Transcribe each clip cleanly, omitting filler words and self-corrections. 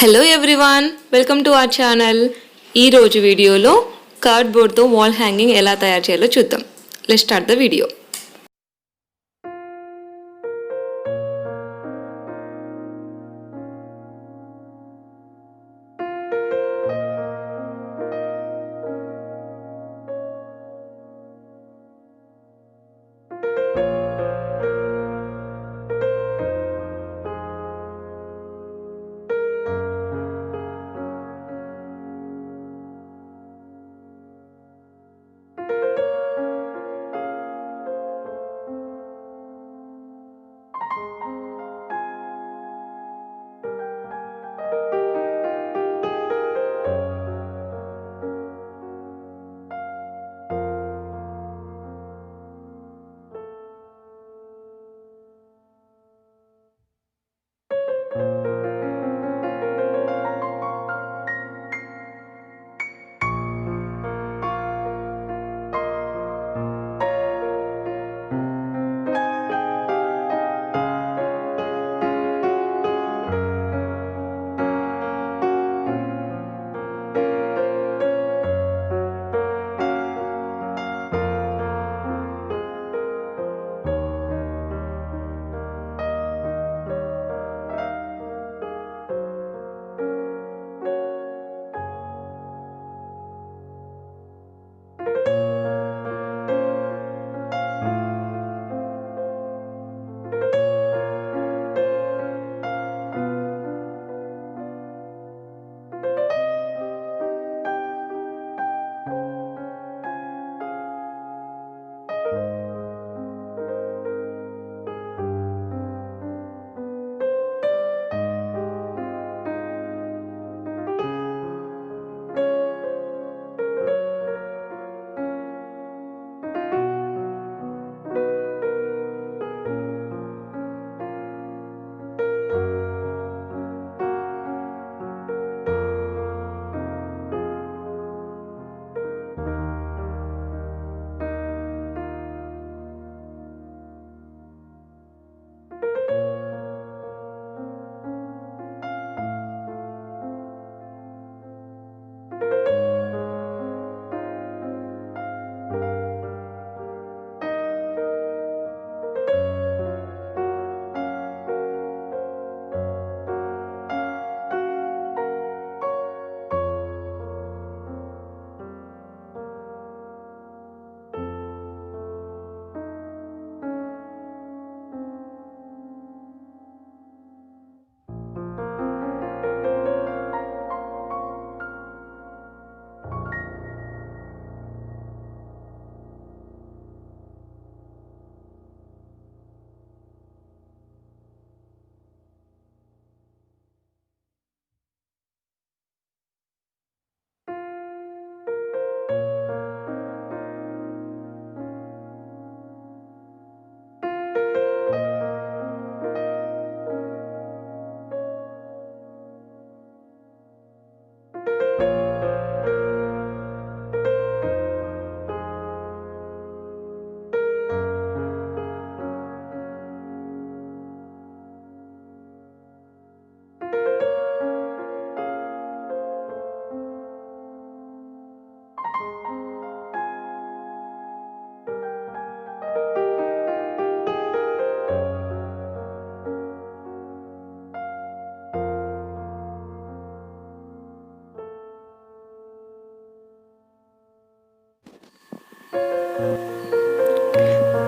Hello everyone, welcome to our channel. ఈరోజు వీడియోలో కార్డ్బోర్డ్తో wall hanging ఎలా తయారు చేయాలో చూద్దాం. Let's start the video.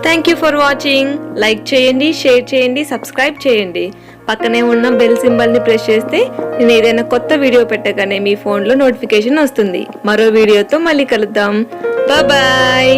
Thank you for watching. Like చేయండి, షేర్ చేయండి, సబ్స్క్రైబ్ చేయండి. పక్కనే ఉన్న బెల్ సింబల్ని ప్రెస్ చేస్తే నేను ఏదైనా కొత్త వీడియో పెట్టగానే మీ ఫోన్లో నోటిఫికేషన్ వస్తుంది. మరో వీడియోతో మళ్ళీ కలుద్దాం. బాయ్.